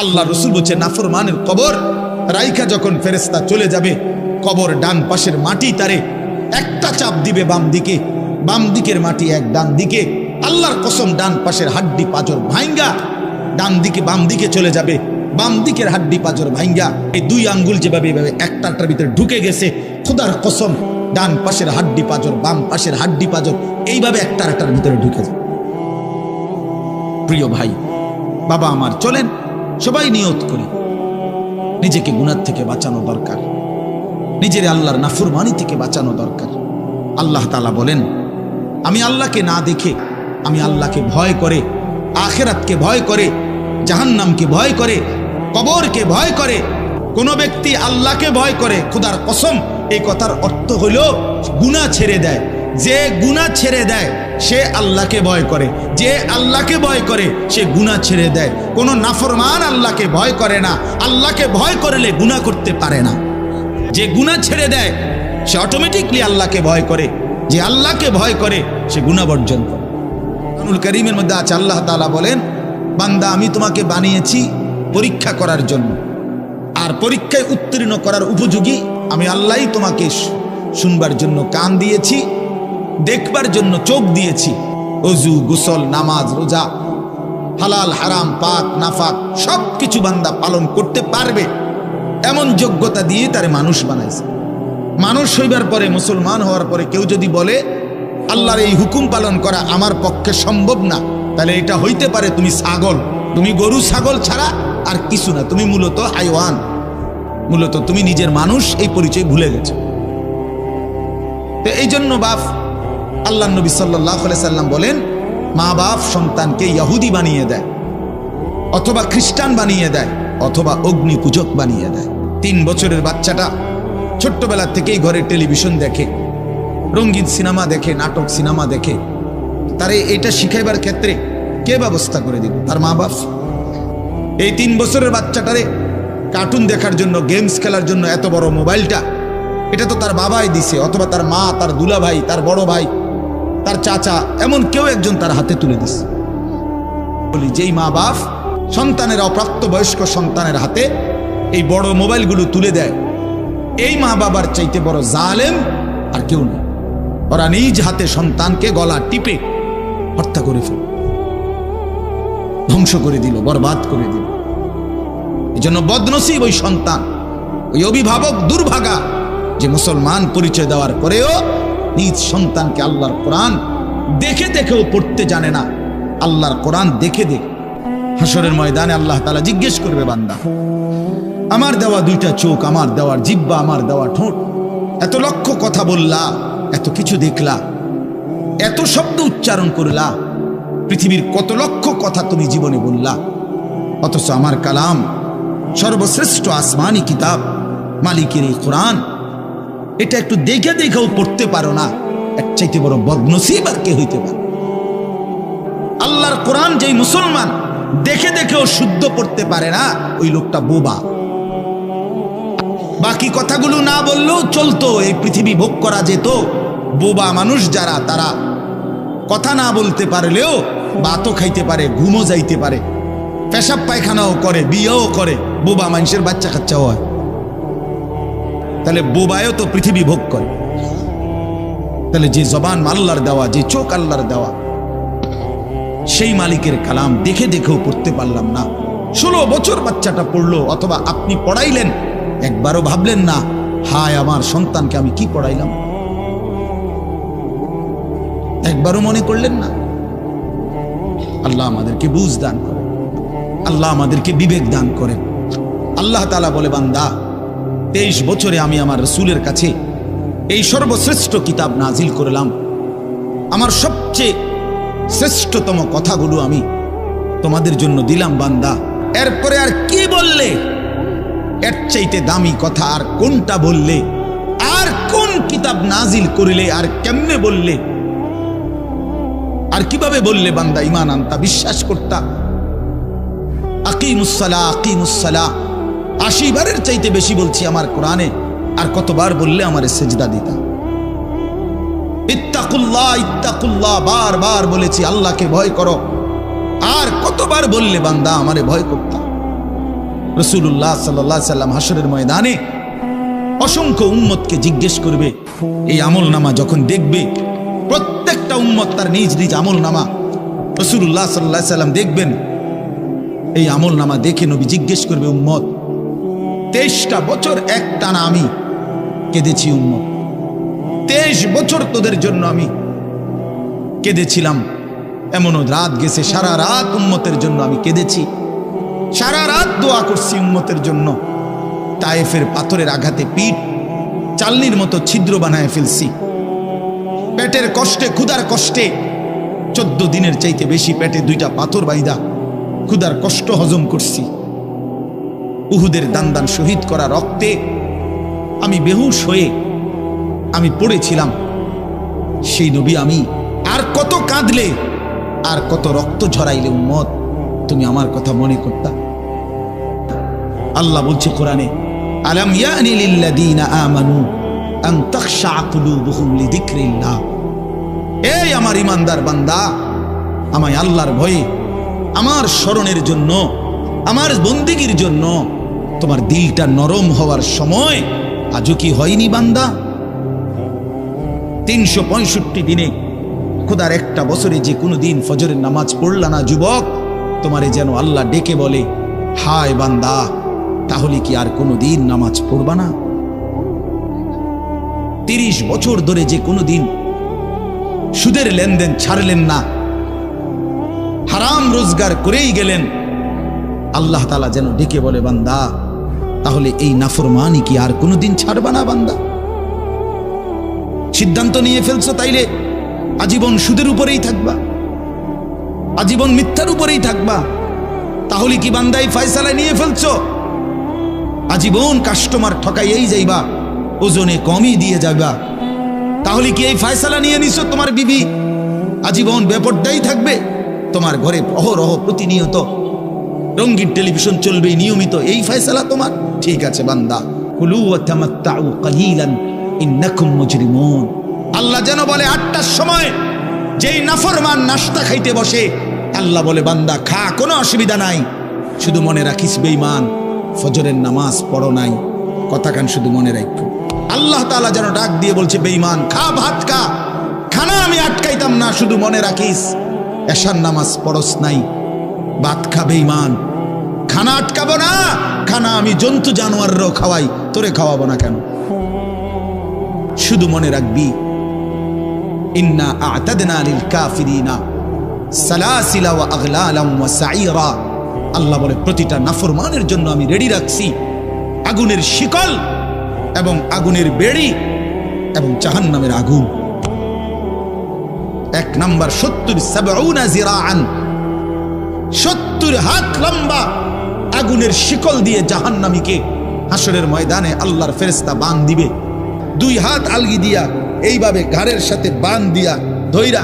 আল্লাহ রসুল বলছে নাফরমানের কবর রাইখা যখন ফেরেশতা চলে যাবে, কবর ডান পাশের মাটি তারে একটা চাপ দিবে বাম দিকে, বাম দিকের মাটি এক ডান দিকে। আল্লাহর কসম ডান পাশের হাড্ডি পাঁজর ভাঙ্গা ডান দিকে বাম দিকে চলে যাবে, বাম দিকের হাড্ডি পাঁজর ভাঙ্গা এই দুই আঙ্গুল যেভাবে এভাবে একটার ভিতরে ঢুকে গেছে, খোদার কসম ডান পাশের হাড্ডি পাঁজর বাম পাশের হাড্ডি পাঁজর এইভাবে একটার ভিতরে ঢুকে যায়। প্রিয় ভাই বাবা আমার, চলেন সবাই নিয়ত করি, নিজেকে গুনাহ থেকে বাঁচানো দরকার, নিজের আল্লাহর নাফরমানি থেকে বাঁচানো দরকার। আল্লাহ তাআলা বলেন, আমি আল্লাহকে না দেখে, আমি আল্লাহকে ভয় করে, আখিরাতকে ভয় করে, জাহান্নামকে ভয় করে, কবরকে ভয় করে, কোন ব্যক্তি আল্লাহকে ভয় করে, খোদার কসম এই কথার অর্থ হইল গুনাহ ছেড়ে দেয়। যে গুনাহ ছেড়ে দেয় সে আল্লাহকে ভয় করে, যে আল্লাহকে ভয় করে সে গুনাহ ছেড়ে দেয়। কোন নাফরমান আল্লাহকে ভয় করে না, আল্লাহকে ভয় করলে গুনাহ করতে পারে না। যে গুনাহ ছেড়ে দেয় সে অটোমেটিকলি আল্লাহকে ভয় করে, যে আল্লাহকে ভয় করে সে গুনাহ বর্জন করে। কুরআনুল কারীমের মধ্যে আছে, আল্লাহ তাআলা বলেন, বান্দা আমি তোমাকে বানিয়েছি পরীক্ষা করার জন্য, আর পরীক্ষায় উত্তীর্ণ করার উপযোগী আমি আল্লাহই তোমাকে শুনবার জন্য কান দিয়েছি, দেখবার জন্য চোখ দিয়েছি। ওযু, গোসল, নামাজ, রোজা, হালাল হারাম, পাক নাফাক সব কিছু বান্দা পালন করতে পারবে এমন যোগ্যতা দিয়ে তারে মানুষ বানাইছে। মানুষ হইবার পরে, মুসলমান হওয়ার পরে কেউ যদি বলে আল্লাহর এই হুকুম পালন করা আমার পক্ষে সম্ভব না, তাহলে এটা হইতে পারে তুমি ছাগল, তুমি গরু ছাগল ছাড়া আর কিছু না, তুমি মূলত হাইওয়ান, মূলত তুমি নিজের মানুষ এই পরিচয় ভুলে গেছো। তো এই জন্য বাপ, আল্লাহ নবী সাল্লাল্লাহু আলাইহি সাল্লাম বলেন, মা বাপ সন্তানকে ইহুদি বানিয়ে দেয়, অথবা খ্রিস্টান বানিয়ে দেয়, অথবা অগ্নি পূজক বানিয়ে দেয়। 3 বছরের বাচ্চাটা ছোট্টবেলা থেকেই ঘরে টেলিভিশন দেখে, রঙিন সিনেমা দেখে, নাটক সিনেমা দেখে, তারে এটা শিখাইবার ক্ষেত্রে কে ব্যবস্থা করে দিল? তার মা বাপ। এই 3 বছরের বাচ্চাটারে কার্টুন দেখার জন্য, গেমস খেলার জন্য এত বড় মোবাইলটা, এটা তো তার বাবাই দিছে, অথবা তার মা, তার দুলা ভাই, তার বড় ভাই, তার চাচা, এমন কেউ একজন তার হাতে তুলে দিছে। বলি, যেই মা বাপ সন্তানের, অপ্রাপ্তবয়স্ক সন্তানের হাতে এই বড় মোবাইলগুলো তুলে দেয়, এই মা বাবার চাইতে বড় জালেম আর কেউ নেই। ওরা নিজ হাতে সন্তানকে গলা টিপে হত্যা করে ফেল, ধ্বংস করে দিল, বরবাদ করে দিল। এই জন্য বদনসিব ওই সন্তান, ওই অভিভাবক দুর্ভাগা, যে মুসলমান পরিচয় দেওয়ার পরেও নিজ সন্তানকে আল্লাহর কোরআন দেখে দেখেও পড়তে জানে না। আল্লাহর কোরআন দেখে দেখে হাসরের ময়দানে আল্লাহ তাআলা জিজ্ঞেস করবে, বান্দা আমার দেওয়া 2টা চোখ, আমার দেওয়ার জিহ্বা, আমার দেওয়া ঠোঁট, এত লক্ষ কথা বললা, এত কিছু দেখলা, এত শব্দ উচ্চারণ করলা, পৃথিবীর কত লক্ষ কথা তুমি জীবনে বললা, অথচ আমার কালাম, সর্বশ্রেষ্ঠ আসমানি কিতাব মালিকের এই কোরআন, এটা একটু দেখে দেখেও পড়তে পারো না, এর চাইতে বড় বদনসিব আর কে হইতে পারে? আল্লাহর কোরআন যেই মুসলমান দেখে দেখেও শুদ্ধ পড়তে পারে না, ওই লোকটা বোবা। বাকি কথাগুলো না বললেও চলতো, এই পৃথিবী ভোগ করা যেত। বোবা মানুষ যারা, তারা কথা না বলতে পারলেও ভাতও খাইতে পারে, ঘুমও যাইতে পারে, পেশাব পায়খানাও করে, বিয়েও করে, বোবা মানুষের বাচ্চা কাচ্চাও হয়। তাহলে বোবায়ও তো পৃথিবী ভোগ করে। তাহলে যে জবান আল্লাহর দেওয়া, যে চোখ আল্লাহর দেওয়া, সেই মালিকের কালাম দেখে দেখেও পড়তে পারলাম না। 16 বছর বাচ্চাটা পড়লো, অথবা আপনি পড়াইলেন, একবারও ভাবলেন না, হায় আমার সন্তানকে আমি কি পড়াইলাম? একবারও মনে করলেন না? আল্লাহ আমাদেরকে বুঝ দান করেন, আল্লাহ আমাদেরকে বিবেক দান করেন। আল্লাহ তাআলা বলে, বান্দা 23 বছরে আমি আমার রাসূলের কাছে এই সর্বশ্রেষ্ঠ কিতাব নাজিল করলাম, আমার সবচেয়ে শ্রেষ্ঠতম কথাগুলো আমি তোমাদের জন্য দিলাম বান্দা। এরপরে আর কি বললে? এর চাইতে দামি কথা আর কোনটা বললে? আর কোন কিতাব নাজিল করিলে? আর কেমনে বললে? আর কিভাবে বললে বান্দা ঈমান আনতা, বিশ্বাস করতা? আকিমুসসালাহ, আকিমুসসালাহ 80 বারের চাইতে বেশি বলছি আমার কোরআনে, আর কতবার বললে আমারে সিজদা দিতা? ইত্তাকুল্লাহ, ইত্তাকুল্লাহ বারবার বলেছি, আল্লাহকে ভয় করো, আর কতবার বললে বান্দা আমারে ভয় করতা? রাসূলুল্লাহ সাল্লাল্লাহু আলাইহি সাল্লাম হাশরের ময়দানে অসংখ্য উম্মতকে জিজ্ঞেস করবে, এই আমল নামা যখন দেখবে, প্রত্যেকটা উম্মত তার নিজ নিজ আমল নামা রাসূলুল্লাহ সাল্লাল্লাহু আলাইহি সাল্লাম দেখবেন। এই আমল নামা দেখে নবী জিজ্ঞেস করবে, উম্মত 23টা বছর একটানা আমি কেঁদেছি, উম্মত 23 বছর তোদের জন্য আমি কেঁদেছিলাম। এমনও রাত গেছে, সারা রাত উম্মতের জন্য আমি কেঁদেছি, সারা রাত দোয়া করছি উম্মতের জন্য। তায়েফের পাথরের আঘাতে পিঠ চালনির মতো ছিদ্র বানায় ফেলছি, পেটের কষ্টে, ক্ষুধার কষ্টে 14 দিনের চাইতে বেশি পেটে 2টা পাথর বাইদা ক্ষুধার কষ্ট হজম করছি। উহুদের দান শহীদ করা রক্তে আমি বেহুশ হয়ে আমি পড়েছিলাম। সেই নবী আমি আর কত কাঁদলে, আর কত রক্ত ঝরাইলে উম্মত তুমি আমার কথা মনে করতা? আল্লাহ বলছে কোরআনে, আলাম ইয়ানি লিল্লাযীনা আমানু আন তাখশা কুলুবুহুম লিযিকরিল্লাহ। এই আমার ইমানদার বান্দা, আমায় আল্লাহর ভয়ে, আমার স্মরণের জন্য, আমার বন্দেগীর জন্য তোমার দিলটা নরম হওয়ার সময় আজও কি হয়নি বান্দা? 365 দিনে খোদার একটা বছরে যে কোনো দিন ফজরের নামাজ পড়লা না যুবক, তোমারে যেন আল্লাহ ডেকে বলে, হায় বান্দা, তাহলে কি আর কোনো দিন নামাজ পড়বা না? 30 বছর ধরে যে কোনো দিন সুদের লেনদেন ছাড়লেন না, হারাম রোজগার করেই গেলেন, আল্লাহ তাআলা যেন ডেকে বলে, বান্দা, তাহলে এই নাফরমানি কি আর কোনো দিন ছাড়বা না বান্দা? সিদ্ধান্ত নিয়ে ফেলছো তাইলে আজীবন সুদের উপরেই থাকবা, আজীবন মিথ্যার উপরেই থাকবা। তাহলে কি বান্দা এই ফয়সালা নিয়ে ফেলছো? আজীবন কাস্টমার ঠকাইয়েই যাইবা, ওজনে কমই দিয়ে যাবা। তাহলে কি এই ফয়সালা নিয়ে নিছো তোমার বিবি আজীবন বেপরদাই থাকবে? তোমার ঘরে অহরহ প্রতিনিয়ত রঙিন টেলিভিশন চলবে নিয়মিত, এই ফয়সালা তোমার? ঠিক আছে বান্দা, কুলু ওয়া তামাত্তাউ কালিলান ইন্নাকুম মুজরিমুন। আল্লাহ যেন বলে 8টার সময় যেই নাফরমান নাস্তা খাইতে বসে, আল্লাহ বলে, বান্দা খা, কোনো অসুবিধা নাই, শুধু মনে রাখিস বেঈমান ফজরের নামাজ পড়ো নাই, কথা কান শুধু মনে রাখো। আল্লাহ তাআলা যেন ডাক দিয়ে বলছে, বেঈমান খা, ভাত খা, খানা আমি আটকাইতাম না, শুধু মনে রাখিস এশার নামাজ পড়স নাই, ভাত খা বেঈমান, খানা আটকাবো না, খানা আমি জন্তু জানোয়াররাও খাওয়াই, তোরে খাওয়াবো না কেন? শুধু মনে রাখবি, ইন্না আ'তাদনা লিল কাফিরিনা সালাসিলা ওয়া আগলালাম ওয়া সাইরা। আল্লাহ বলে, প্রতিটা নাফরমানের জন্য আমি রেডি রাখছি আগুনের শিকল এবং আগুনের বেড়ি এবং জাহান্নামের আগুন। 1 নাম্বার 70 জিরাআন, 70 হাত লম্বা আগুনের শিকল দিয়ে জাহান্নামীকে হাসরের ময়দানে আল্লাহর ফেরেশতা বাঁধ দিবে। 2 হাত আলগি দিয়া এইভাবে ঘাড়ের সাথে বাঁধ দিয়া ধইরা,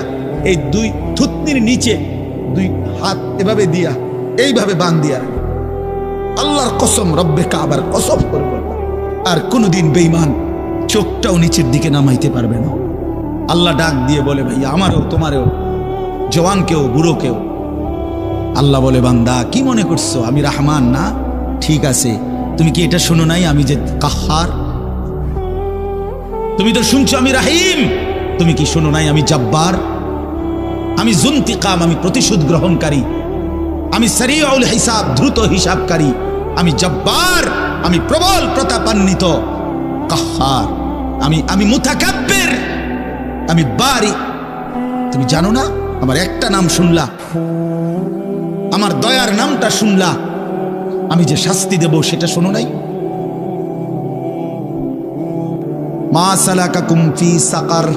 এই 2 থুতনির নিচে 2 হাত এভাবে দিয়া এইভাবে বাঁধ দিয়া, আল্লাহর কসম, রব্বে কাবার কসম করে বললাম, আর কোনোদিন বেঈমান চোখটাও নিচের দিকে নামাইতে পারবে না। আল্লাহ ডাক দিয়ে বলে, ভাইয়া আমারও, তোমারও, জওয়ানকেও বুড়োকেও। আল্লাহ বলে, বান্দা কি মনে করছো আমি রহমান না? ঠিক আছে, তুমি কি এটা শোনো নাই আমি যে কাহ্হার? তুমি তো শুনছো আমি রাহিম, তুমি কি শোনো নাই আমি জব্বার? আমি জুনতিকাম, আমি প্রতিশোধ গ্রহণকারী, আমি সারিউল হিসাব, দ্রুত হিসাবকারী, আমি জব্বার, আমি প্রবল প্রতাপান্বিত, কাহ্হার, আমি মুতাকাব্বির, আমি বারি। তুমি জানো না? আমার একটা নাম শুনলা, আমার দয়ার নামটা শুনলা, আমি যে শাস্তি দেব সেটা শোনো নাই? মা সালাকাকুম ফি সাকার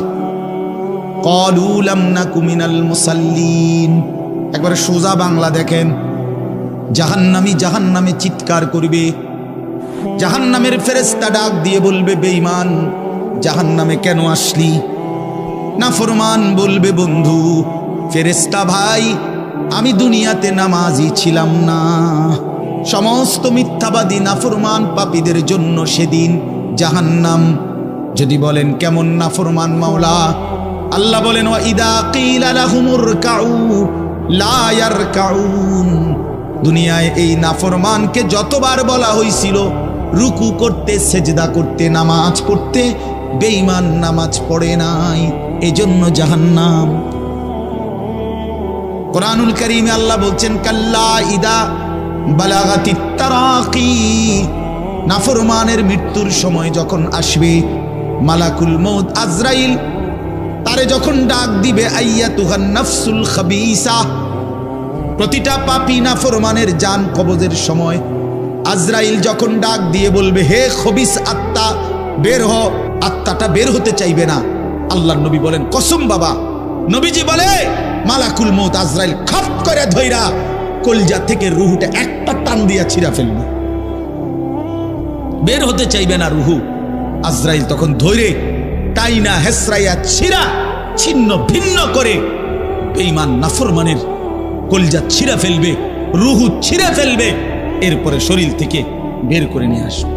ক্বালু লাম নাকু মিনাল মুসাল্লিন। একবারে সোজা বাংলা দেখেন, জাহান্নামী জাহান্নামে চিৎকার করবে, জাহান্নামের ফেরেশতা ডাক দিয়ে বলবে, বেঈমান জাহান্নামে কেন আসলি? নাফরমান বলবে, বন্ধু ফেরেশতা ভাই, আমি দুনিয়াতে নামাজি ছিলাম না। সমস্ত মিথ্যাবাদী নাফরমান পাপীদের জন্য সেদিন জাহান্নাম। যদি বলেন কেমন নাফরমান মাওলা? আল্লাহ বলেন, ওয়া ইদা কিলা লাহুমুরকাউ লা ইয়ারকাউন। দুনিয়ায় এই নাফরমানকে যতবার বলা হয়েছিল রুকু করতে, সেজদা করতে, নামাজ পড়তে, বেঈমান নামাজ পড়ে নাই, এজন্য জাহান্নাম। কোরআনুল কারীমে আল্লাহ বলছেন, কাল্লা ইদা বালাগাতিত তারাকি, নাফরমানের মৃত্যুর সময় যখন আসবে, মালাকুল মউত আজরাইল তারে যখন ডাক দিবে, আইয়াতুহান নাফসুল খাবিসা, প্রতিটা পাপী নাফরমানের জান কবজের সময় আজরাইল যখন ডাক দিয়ে বলবে, হে খবিস আত্মা বের হ, আত্মাটা বের হতে চাইবে না। আল্লাহর নবী বলেন, কসম বাবা, নবীজি বলে মালাকুল মউত আজরাইল খপ করে ধইরা কলজা থেকে রুহুটা একটা টান দিয়া ছিঁড়া ফেলবে, বের হতে চাইবে না রুহু। আজরাইল তখন ধৈরে টাইনা হেসরাইয়া ছিঁড়া ছিন্ন ভিন্ন করে বেঈমান নাফরমানের কলজা ছিঁড়া ফেলবে, রুহু ছিঁড়া ফেলবে, এরপরে শরীর থেকে বের করে নিয়ে আসবে।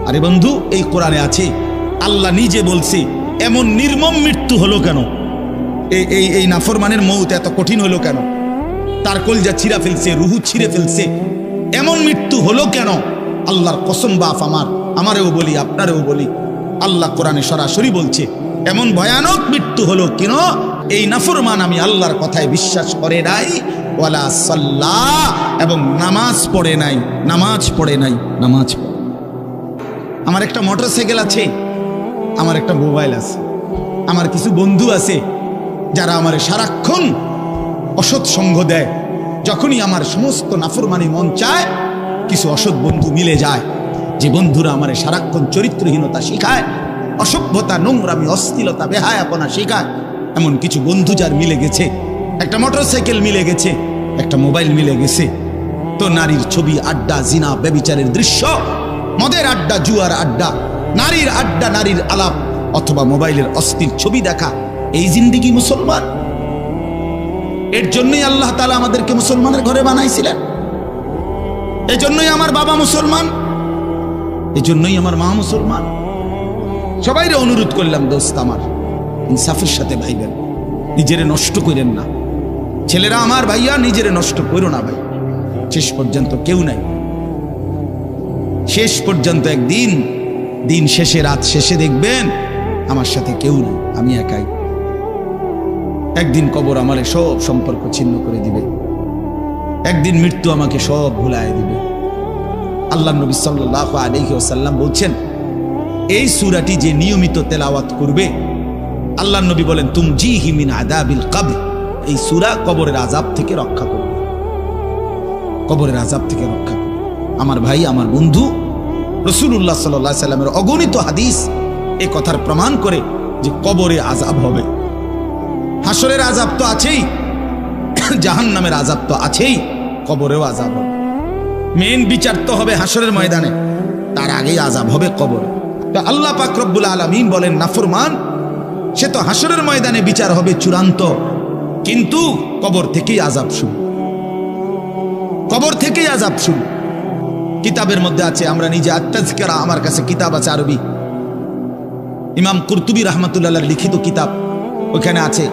আরে বন্ধু, এই কোরআনে আছে, আল্লাহ নিজে বলছে এমন নির্মম মৃত্যু হলো কেন, এই নাফরমানের মউত এত কঠিন হলো কেন, তার কলজা ছিঁড়া ফেলছে, রুহু ছিঁড়ে ফেলছে, এমন মৃত্যু হলো কেন? আল্লাহর কসম বাপ, আমারেও বলি, আপনারেও বলি, আল্লাহ কোরআনে সরাসরি বলছে এমন ভয়ানক মৃত্যু হলো কেন, এই নাফরমান আমি আল্লাহর কথায় বিশ্বাস করে নাই, ওয়ালা সাল্লাহ, এবং নামাজ পড়ে নাই, নামাজ পড়ে নাই, নামাজ পড়ে। আমার একটা মোটরসাইকেল আছে, আমার একটা মোবাইল আছে, আমার কিছু বন্ধু আছে যারা আমার সারাক্ষণ অসৎ সঙ্গ দেয়। যখনই আমার সমস্ত নাফরমানি মন চায়, কিছু অসৎ বন্ধু মিলে যায়, যে বন্ধুরা আমার সারাক্ষণ চরিত্রহীনতা শিখায়, অসভ্যতা, নোংরামি, অশ্লীলতা, বেহায়াপনা শিখায়। এমন কিছু বন্ধু যার মিলে গেছে, একটা মোটরসাইকেল মিলে গেছে, একটা মোবাইল মিলে গেছে, তো নারীর ছবি, আড্ডা, জিনা, ব্যভিচারের দৃশ্য, মদের আড্ডা, জুয়ার আড্ডা, নারীর আড্ডা, নারীর আলাপ, অথবা মোবাইলের অশ্লীল ছবি দেখা, এই জিন্দেগি মুসলমান? এর জন্যই আল্লাহ তাআলা আমাদেরকে মুসলমানের ঘরে বানাইছিলেন, এজন্যই আমার বাবা মুসলমান, এজন্যই আমার মা মুসলমান। সবাইরে অনুরোধ করলাম, দোস্ত আমার, ইনসাফের সাথে ভাইবেন, নিজেরে নষ্ট করেন না। ছেলেরা আমার, ভাইয়া, নিজেরে নষ্ট করো না ভাই। শেষ পর্যন্ত কেউ নাই, শেষ পর্যন্ত একদিন, দিন শেষে, রাত শেষে দেখবেন আমার সাথে কেউ নাই, আমি একাই। একদিন কবর আমারে সব সম্পর্ক ছিন্ন করে দিবে, একদিন মৃত্যু আমাকে সব ভুলায় দিবে। আল্লাহ নবী সাল্লাল্লাহু আলাইহি ওয়াসাল্লাম বলছেন, এই সূরাটি যে নিয়মিত তেলাওয়াত করবে, আল্লাহ নবী বলেন, তুমজিহি মিন আযাবিল কবর, এই সূরা কবরের আযাব থেকে রক্ষা করবে, কবরের আযাব থেকে রক্ষা করবে। আমার ভাই, আমার বন্ধু, রাসূলুল্লাহ সাল্লাল্লাহু আলাইহি সাল্লামের অগণিত হাদিস এই কথার প্রমাণ করে যে কবরে আযাব হবে। হাসরের আযাব তো আছেই, জাহান্নামের আযাব তো আছেই, কবরেও আযাব হবে। মেন বিচার তো হবে হাসরের ময়দানে, তার আগেই আযাব হবে কবরে। তো আল্লাহ পাক রব্বুল আলামিন বলেন, নাফরমান সে তো হাসরের ময়দানে বিচার হবে চূড়ান্ত, কিন্তু কবর থেকেই আযাব শুরু, কবর থেকেই আযাব শুরু। কিতাবের মধ্যে আছে, আমরা নিজে আত-তাযকিরা, আমার কাছে কিতাব আছে আরবি, ইমাম কুরতুবী রাহমাতুল্লাহর লিখিত কিতাব, ওখানে আছে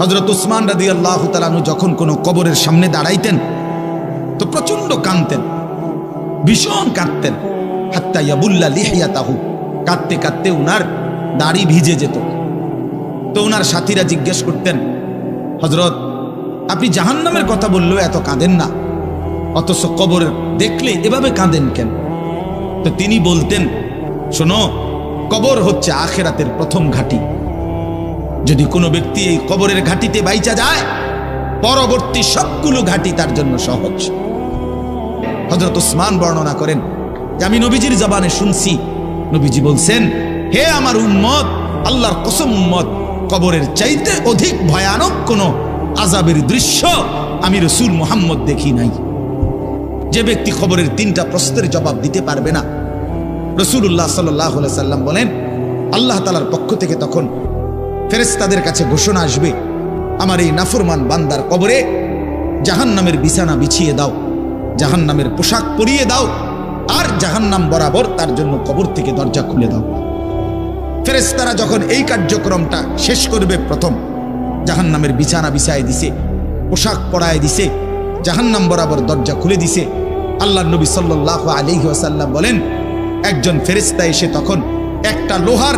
হযরত উসমান রাদিয়াল্লাহু তাআলা আনহু যখন কোনো কবরের সামনে দাঁড়াইতেন তো প্রচন্ড কাঁদতেন, ভীষণ কাঁদতেন, হাত্তা ইয়াবুল্লা লিহিয়াতাহু, কাঁদতে কাঁদতে উনার দাড়ি ভিজে যেত। তো উনার সাথীরা জিজ্ঞেস করতেন, হযরত আপনি জাহান্নামের কথা বললেও এত কাঁদেন না, অথচ কবর দেখলে এভাবে কাঁদেন কেন? তো তিনি বলতেন, শোনো, কবর হচ্ছে আখিরাতের প্রথম ঘাঁটি। যদি কোনো ব্যক্তি এই কবরের ঘাঁটিতে বাইচা যায়, পরবর্তী সবগুলো ঘাঁটি তার জন্য সহজ। হযরত উসমান বর্ণনা করেন যে আমি নবীজির জবানে শুনছি, নবীজি বলছেন, হে আমার উম্মত, আল্লাহর কসম উম্মত, কবরের চাইতে অধিক ভয়ানক কোনো আযাবের দৃশ্য আমি রাসূল মুহাম্মদ দেখি নাই। যে ব্যক্তি কবরের 3টা প্রশ্নের জবাব দিতে পারবে না, রাসূলুল্লাহ সাল্লাল্লাহু আলাইহি সাল্লাম বলেন, আল্লাহ তাআলার পক্ষ থেকে তখন ফেরেশতাদের কাছে ঘোষণা আসবে, আমার এই নাফরমান বান্দার কবরে জাহান্নামের বিছানা বিছিয়ে দাও, জাহান্নামের পোশাক পরিয়ে দাও, আর জাহান্নাম বরাবর তার জন্য কবর থেকে দরজা খুলে দাও। ফেরেশতারা যখন এই কার্যক্রমটা শেষ করবে, প্রথম জাহান্নামের বিছানা বিছায় দিছে, পোশাক পরায় দিছে, জাহান্নাম বরাবর দরজা খুলে দিছে। আল্লাহর নবী সাল্লাল্লাহু আলাইহি ওয়াসাল্লাম বলেন, একজন ফেরেশতা এসে তখন একটা লোহার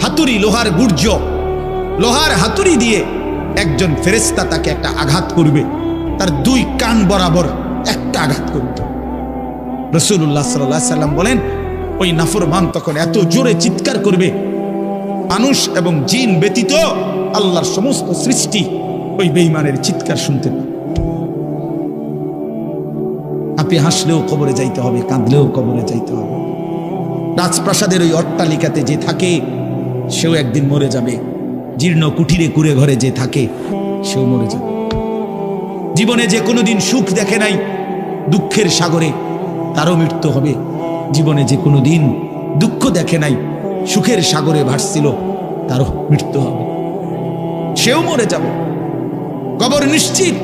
হাতুড়ি, লোহার গুর্জ, লোহার হাতুড়ি দিয়ে একজন ফেরেশতা তাকে একটা আঘাত করবে, তার দুই কান বরাবর একটা আঘাত করবে। রাসূলুল্লাহ সাল্লাল্লাহু আলাইহি ওয়াসাল্লাম বলেন, ওই নাফরমান তখন এত জোরে চিৎকার করবে, মানুষ এবং জিন ব্যতীত আল্লাহর সমস্ত সৃষ্টি ওই বেঈমানের চিৎকার শুনতে পাবে। আপনি হাসলেও কবরে যাইতে হবে, কাঁদলেও কবরে যাইতে হবে। রাজপ্রাসাদের ওই অট্টালিকাতে যে থাকে সেও একদিন মরে যাবে, জীর্ণ কুঠিরে কুড়ে ঘরে যে থাকে সেও মরে যাবে। জীবনে যে কোনোদিন সুখ দেখে নাই, দুঃখের সাগরে তারও মৃত্যু হবে। জীবনে যে কোনোদিন দুঃখ দেখে নাই, সুখের সাগরে ভাসছিল, তারও মৃত্যু হবে, সেও মরে যাবে। কবর নিশ্চিত।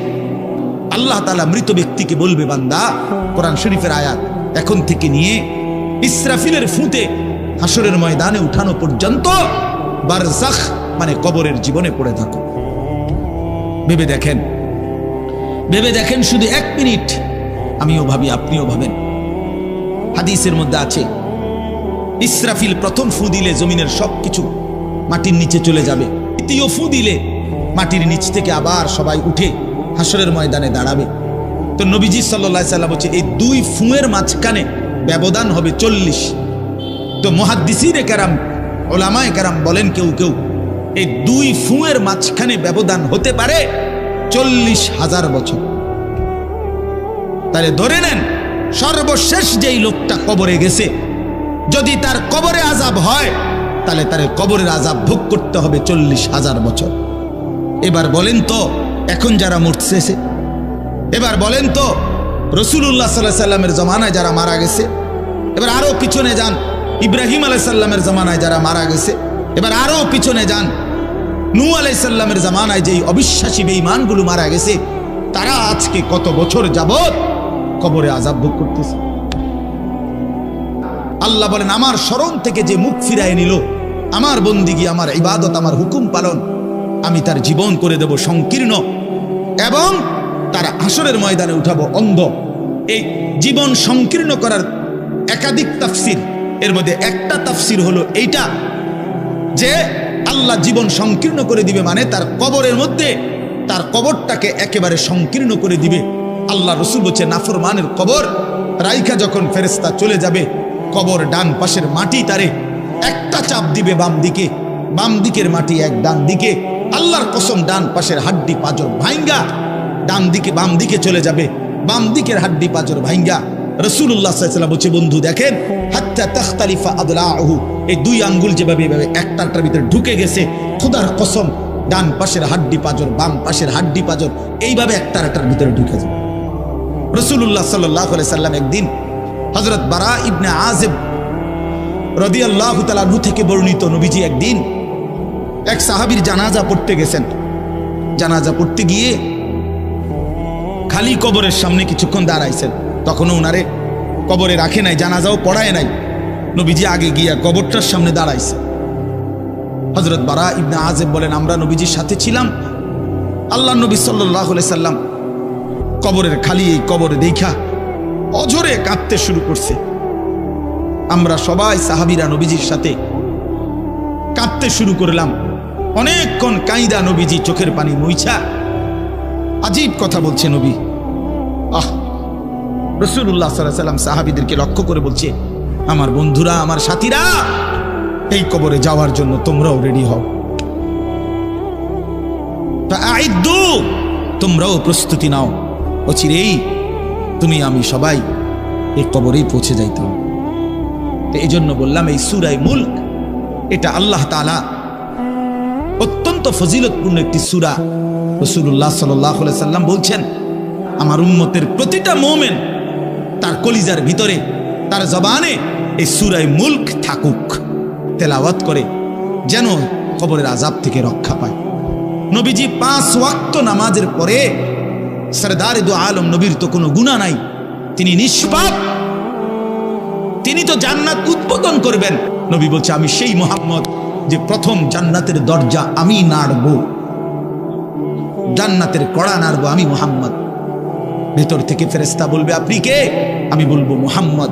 আল্লাহ তাআলা মৃত ব্যক্তিকে বলবে, বান্দা, কোরআন শরীফের আয়াত, এখন থেকে নিয়ে ইসরাফিলের ফুঁতে হাসরের ময়দানে উঠানো পর্যন্ত বারজাখ মানে কবরের জীবনে পড়ে থাকো। ভেবে দেখেন, ভেবে দেখেন, শুধু 1 মিনিট। আমিও ভাবি, আপনিও ভাবেন। হাদিসের মধ্যে আছে, ইসরাফিল প্রথম ফু দিলে জমিনের সবকিছু মাটির নিচে চলে যাবে। দ্বিতীয় ফু দিলে মাটির নিচ থেকে আবার সবাই উঠে হাসরের ময়দানে দাঁড়াবে। তো নবীজি সাল্লাল্লাহু আলাইহি সাল্লাম বলছে, এই 2 ফুঁয়ের মাঝখানে ব্যবধান হবে 40। তো মুহাদ্দিসিনে কেরাম, উলামায়ে কেরাম বলেন, কেউ কেউ এই 2 ফুঁয়ের মাঝখানে ব্যবধান হতে পারে 40,000 বছর। তাহলে ধরে নেন, সর্বশেষ যেই লোকটা কবরে গেছে, যদি তার কবরে আযাব হয়, তাহলে তার কবরের আযাব ভোগ করতে হবে 40,000 বছর। এবার বলেন তো, এখন যারা মরতেছে, এবার বলেন তো রাসূলুল্লাহ সাল্লাল্লাহু আলাইহি সাল্লামের জামানায় যারা মারা গেছে, এবার আরো পিছনে যান, ইব্রাহিম আলাইহিস সালামের জামানায় যারা মারা গেছে, এবার আরো পিছনে যান, নূহ আলাইহিস সালামের জামানায় যেই অবিশ্বাসী বেঈমানগুলো মারা গেছে, তারা আজকে কত বছর যাবত কবরে আযাব ভোগ করতেছে। আল্লাহ বলেন, আমার শরণ থেকে যে মুখ ফিরায় নিল, আমার বন্দিগি, আমার ইবাদত, আমার হুকুম পালন, আমি তার জীবন করে দেব সংকীর্ণ, এবং তার হাসরের ময়দানে উঠাবো অন্ধ। এই জীবন সংকীর্ণ করার একাধিক তাফসির, এর মধ্যে একটা তাফসির হলো এইটা যে আল্লাহ জীবন সংকীর্ণ করে দিবে, মানে তার কবরের মধ্যে তার কবরটাকে একেবারে সংকীর্ণ করে দিবে। আল্লাহ রাসূল বলছে, নাফরমানের কবর রাইখা যখন ফেরেশতা চলে যাবে, কবর ডান পাশের মাটি তারে একটা চাপ দিবে বাম দিকে, বাম দিকের মাটি এক ডান দিকে। আল্লাহর কসম, ডান পাশের হাড্ডি পাঁজর ভাঙ্গা ডান দিকে বাম দিকে চলে যাবে, বাম দিকের হাড্ডি পাঁজর ভাঙ্গা। রাসূলুল্লাহ সাল্লাল্লাহু আলাইহি ওয়াসাল্লাম বলছে, বন্ধু দেখেন, হাত্তা তাখতালিফা আদলাহু, এই 2 আঙ্গুল যেভাবে এভাবে একটার ভিতরে ঢুকে গেছে, খোদার কসম, ডান পাশের হাড্ডি পাঁজর, বাম পাশের হাড্ডি পাঁজর এইভাবে একটার ভিতরে ঢুকে যাবে। রাসূলুল্লাহ সাল্লাল্লাহু আলাইহি ওয়াসাল্লাম একদিন হযরত বারা ইবনে আযিব রাদিয়াল্লাহু তাআলা আনহু থেকে বর্ণিত, নবীজি একদিন এক সাহাবীর জানাজা পড়তে গেছেন। জানাজা পড়তে গিয়ে খালি কবরের সামনে কিছুক্ষণ দাঁড়াইছেন, তখনও উনারে কবরে রাখে নাই, জানাজাও পড়ায় নাই। নবীজি আগে গিয়া কবরটার সামনে দাঁড়াইছে। হযরত বারা ইবনে আযিব বলেন, আমরা নবীজির সাথে ছিলাম। আল্লাহ নবী সাল্লাল্লাহু আলাইহি সাল্লাম কবরের খালি এই কবরে দেখা অঝরে কাঁদতে শুরু করছে। আমরা সবাই সাহাবীরা নবীজির সাথে কাঁদতে শুরু করলাম। অনেকক্ষণ কাইদা নবীজি চোখের পানি মুইছা আজীব কথা বলছে নবী। রাসূলুল্লাহ সাল্লাল্লাহু আলাইহি ওয়াসাল্লাম সাহাবীদেরকে লক্ষ্য করে বলছে, আমার বন্ধুরা, আমার সাথীরা, এই কবরে যাওয়ার জন্য তোমরাও রেডি হও, ফাআইদ্দু, তোমরাও প্রস্তুতি নাও, অচিরেই তুমি আমি সবাই এই কবরেই পৌঁছে যাইতে হবে। এই জন্য বললাম, এই সূরা মুলক এটা আল্লাহ তাআলা অত্যন্ত ফজিলতপূর্ণ একটি সূরা। রাসূলুল্লাহ সাল্লাল্লাহু আলাইহি ওয়াসাল্লাম বলছেন, আমার উম্মতের প্রতিটা মুমিন তার কলিজার ভিতরে, তার জবানে এই সূরা মুলক থাকুক, তেলাওয়াত করে, যেন কবরের আযাব থেকে রক্ষা পায়। নবীজি 5 ওয়াক্ত নামাজের পরে, সরদারে দু আলম নবীর তো কোনো গুনাহ নাই, তিনি নিষ্পাপ, তিনি তো জান্নাত উদ্বোধন করবেন। নবী বলছে, আমি সেই মুহাম্মদ যে প্রথম জান্নাতের দরজা আমি নাড়ব, জান্নাতের কড়া নাড়ব আমি মুহাম্মদ। ভেতর থেকে ফেরেশতা বলবে, আপনি কে? আমি বলবো মুহাম্মদ।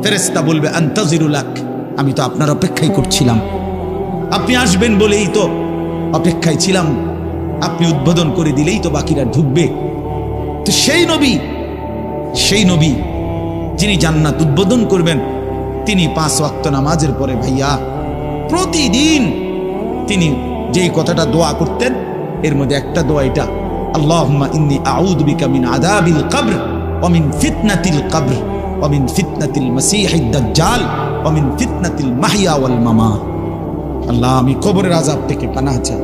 ফেরেশতা বলবে, আনতাজিরুলাক, আমি তো আপনার অপেক্ষাই করছিলাম, আপনি আসবেন বলেই তো অপেক্ষায় ছিলাম, আপনি উদ্বোধন করে দিলেই তো বাকিরা ঢুকবে। তো সেই নবী যিনি জান্নাত উদ্বোধন করবেন, তিনি 5 ওয়াক্ত নামাজের পরে ভাইয়া প্রতিদিন তিনি যেই কথাটা দোয়া করতেন, এর মধ্যে একটা দোয়া এটা, আল্লাহুম্মা ইন্নী আউযু বিকা মিন আযাবিল কবর ওয়া মিন ফিতনাতিল কবর ওয়া মিন ফিতনাতিল মাসীহিদ দাজ্জাল ওয়া মিন ফিতনাতিল মাহইয়া ওয়াল মামাত। আল্লাহ, আমি কবরের আযাব থেকে পানাহ চাই,